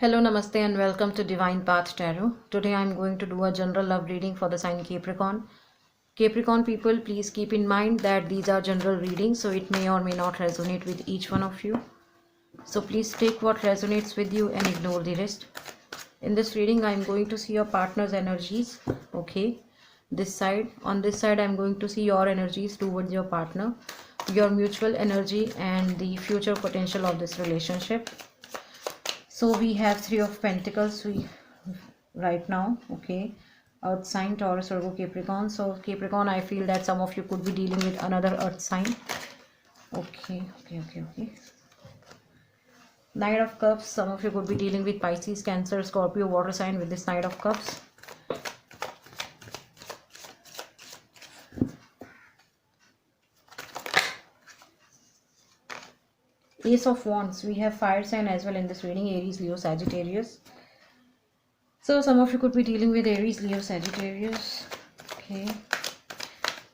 Hello, Namaste, and welcome to Divine Path Tarot. Today I'm going to do a general love reading for the sign Capricorn. Capricorn people, please keep in mind that these are general readings, so it may or may not resonate with each one of you. So please take what resonates with you and ignore the rest. In this reading, I'm going to see your partner's energies. Okay, on this side, I'm going to see your energies towards your partner, your mutual energy, and the future potential of this relationship. So we have Three of Pentacles right now. Okay, Earth sign, Taurus, Virgo, Capricorn. So Capricorn, I feel that some of you could be dealing with another Earth sign. Okay. Knight of Cups, some of you could be dealing with Pisces, Cancer, Scorpio, water sign with this Knight of Cups. Ace of Wands, we have fire sign as well in this reading, Aries, Leo, Sagittarius. So some of you could be dealing with Aries, Leo, Sagittarius. Okay,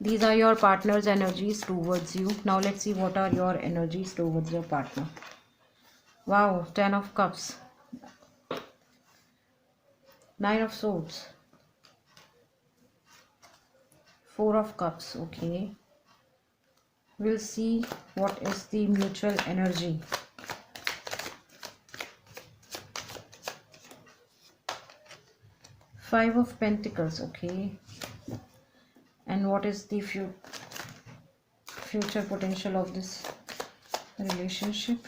these are your partner's energies towards you. Now let's see what are your energies towards your partner. Wow, 10 of Cups, 9 of Swords, 4 of Cups. Okay, we'll see what is the mutual energy. Five of Pentacles. Okay, and what is the future potential of this relationship?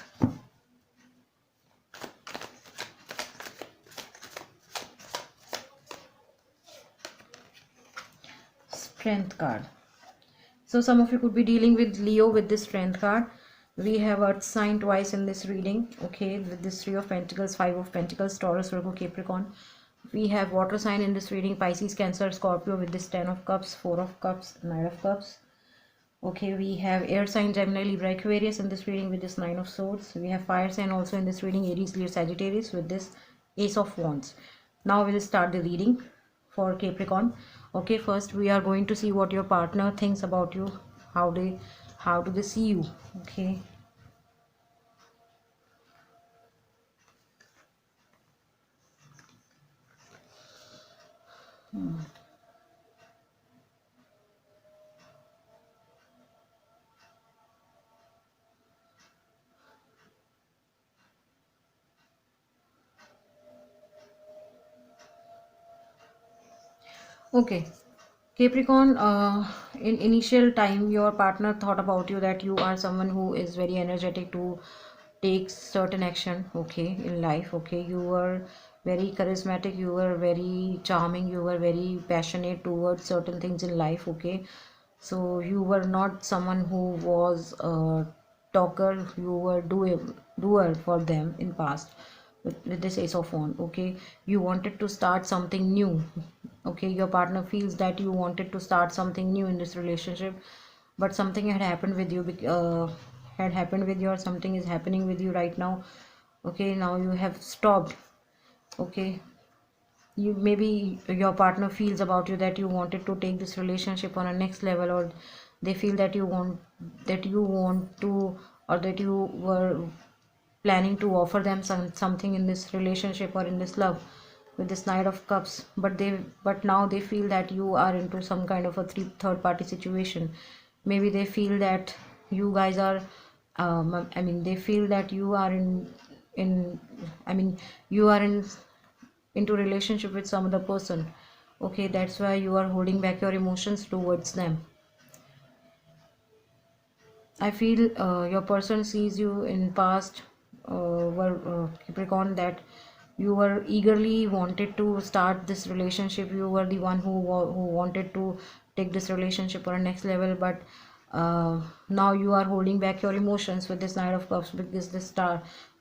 Strength card. So some of you could be dealing with Leo with this Strength card. We have Earth sign twice in this reading. Okay, with this Three of Pentacles, Five of Pentacles, Taurus, Virgo, Capricorn. We have water sign in this reading, Pisces, Cancer, Scorpio with this 10 of Cups, 4 of Cups, 9 of Cups. Okay, we have air sign, Gemini, Libra, Aquarius in this reading with this 9 of Swords. We have fire sign also in this reading, Aries, Leo, Sagittarius with this Ace of Wands. Now we'll start the reading for Capricorn. Okay, first we are going to see what your partner thinks about you. How do they see you? Okay. Okay, Capricorn, in initial time, your partner thought about you that you are someone who is very energetic to take certain action, okay, in life. Okay, you were very charismatic, you were very charming, you were very passionate towards certain things in life. Okay, so you were not someone who was a talker, you were doer for them in past with this Ace of Wands. Okay, you wanted to start something new. Okay, your partner feels that you wanted to start something new in this relationship, but something had happened with you, had happened with you, or something is happening with you right now. Okay, now you have stopped. Okay, you maybe your partner feels about you that you wanted to take this relationship on a next level, or they feel that you want to, or that you were planning to offer them something in this relationship or in this love with this Knight of Cups, but now they feel that you are into some kind of a third party situation. Maybe they feel that you guys are they feel that you are in I mean you are into relationship with some other person. Okay, that's why you are holding back your emotions towards them. I feel your person sees you in past, Capricorn, that you were eagerly wanted to start this relationship. You were the one who wanted to take this relationship on a next level, but now you are holding back your emotions with this Knight of Cups, because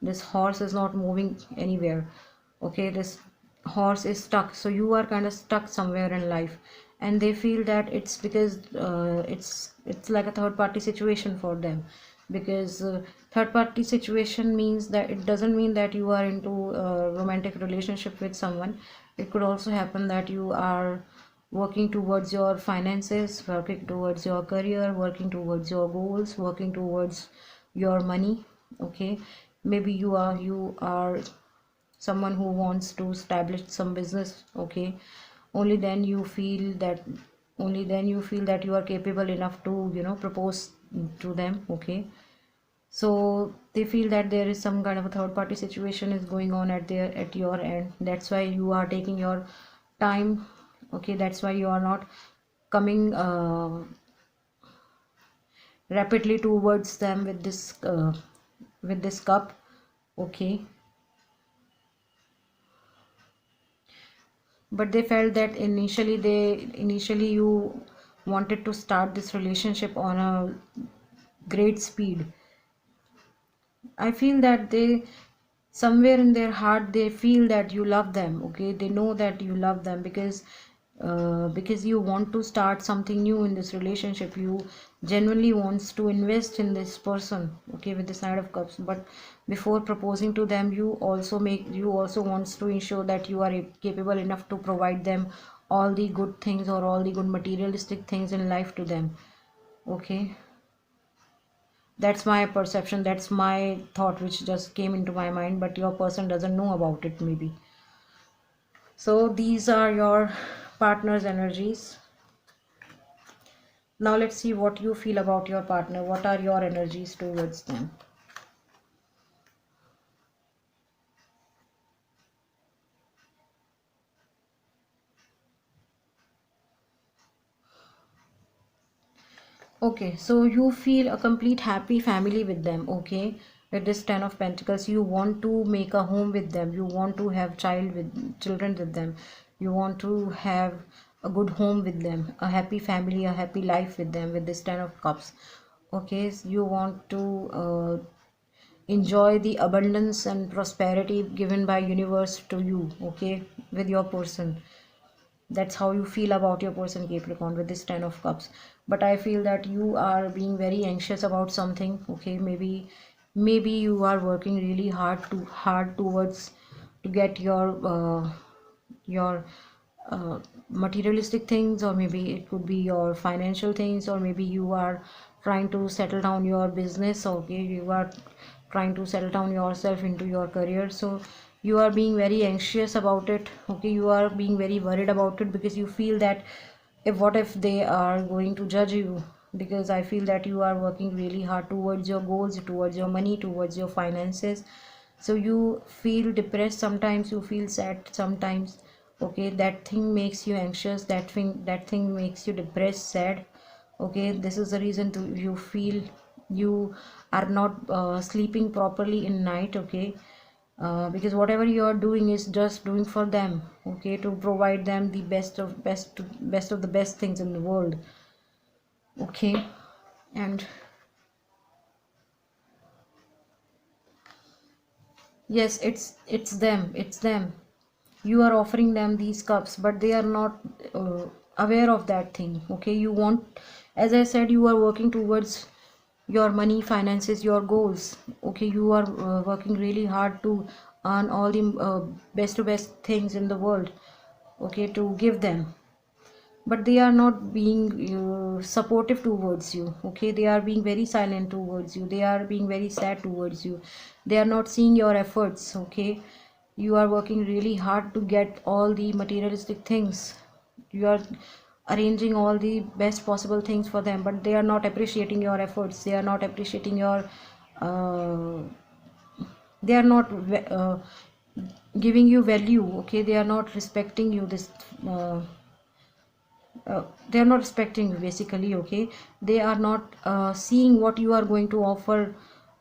this horse is not moving anywhere. Okay, this horse is stuck, so you are kind of stuck somewhere in life, and they feel that it's because it's like a third party situation for them, because third party situation means that it doesn't mean that you are into a romantic relationship with someone. It could also happen that you are working towards your finances, working towards your career, working towards your goals, working towards your money. Okay, maybe you are someone who wants to establish some business, okay, only then you feel that you are capable enough to propose to them, okay. So they feel that there is some kind of a third party situation is going on at your end. That's why you are taking your time, okay. That's why you are not coming rapidly towards them with this cup, okay. But they felt that initially you wanted to start this relationship on a great speed. I feel that they, somewhere in their heart, they feel that you love them, okay. They know that you love them because you want to start something new in this relationship. You genuinely wants to invest in this person, okay, with this Knight of Cups. But before proposing to them, you also wants to ensure that you are capable enough to provide them all the good things or all the good materialistic things in life to them, okay. That's my perception, that's my thought which just came into my mind, but your person doesn't know about it maybe. So these are your partner's energies. Now let's see what you feel about your partner. What are your energies towards them? Okay, so you feel a complete happy family with them, okay. With this Ten of Pentacles, you want to make a home with them. You want to have children with them. You want to have a good home with them, a happy family, a happy life with them with this Ten of Cups. Okay, so you want to enjoy the abundance and prosperity given by universe to you, okay, with your person. That's how you feel about your person, Capricorn, with this Ten of Cups. But I feel that you are being very anxious about something, okay. Maybe you are working really hard towards to get your materialistic things, or maybe it could be your financial things, or maybe you are trying to settle down your business, okay. You are trying to settle down yourself into your career, so you are being very anxious about it, okay. You are being very worried about it because you feel that if they are going to judge you, because I feel that you are working really hard towards your goals, towards your money, towards your finances. So you feel depressed sometimes, you feel sad sometimes, okay. That thing makes you anxious, that thing makes you depressed, sad, okay. This is the reason to you feel you are not sleeping properly in night, okay. Because whatever you are doing is just doing for them, okay, to provide them the best of the best things in the world, okay. And yes, it's them. You are offering them these cups, but they are not aware of that thing, okay. You want, as I said, you are working towards your money, finances, your goals, okay. You are working really hard to earn all the best to best things in the world, okay, to give them. But they are not being supportive towards you, okay. They are being very silent towards you, they are being very sad towards you. They are not seeing your efforts, okay. You are working really hard to get all the materialistic things. You are arranging all the best possible things for them, but they are not appreciating your efforts. They are not appreciating your uh, they are not giving you value, okay. They are not respecting you this they are not respecting you basically, okay. They are not seeing what you are going to offer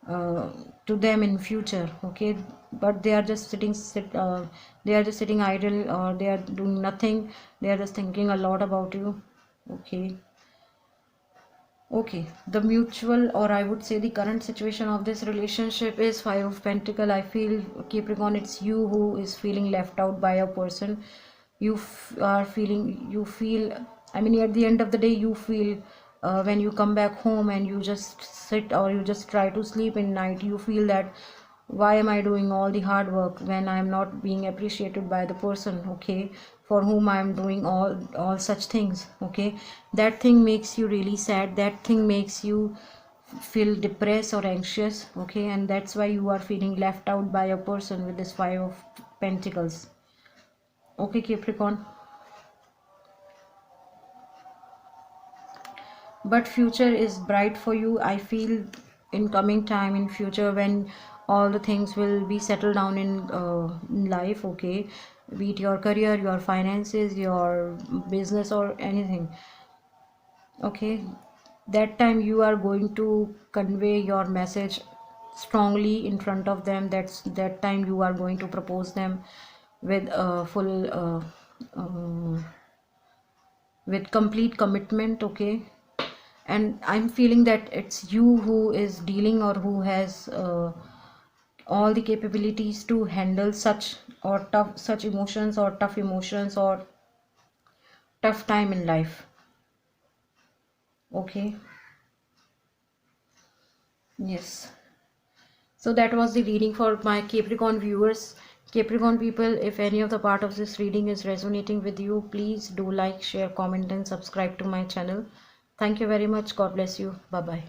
uh, to them in future, okay. But they are just they are just sitting idle, or they are doing nothing. They are just thinking a lot about you, okay. Okay, the mutual, or I would say the current situation of this relationship is Five of Pentacle. I feel, Capricorn, it's you who is feeling left out by a person. You feel, I mean, at the end of the day, you feel when you come back home and you just sit or you just try to sleep in night, you feel that why am I doing all the hard work when I'm not being appreciated by the person, okay, for whom I'm doing all such things, okay. That thing makes you really sad, that thing makes you feel depressed or anxious, okay. And that's why you are feeling left out by a person with this Pentacles. Okay, Capricorn. But future is bright for you. I feel in coming time, in future, when all the things will be settled down in life, okay, be it your career, your finances, your business, or anything, okay, that time you are going to convey your message strongly in front of them. That time you are going to propose them with full uh, with complete commitment, okay. And I'm feeling that it's you who is dealing, or who has all the capabilities to handle such emotions, or tough emotions, or tough time in life, okay. Yes. So that was the reading for my Capricorn viewers. Capricorn people, if any of the part of this reading is resonating with you, please do like, share, comment, and subscribe to my channel. Thank you very much. God bless you. Bye bye.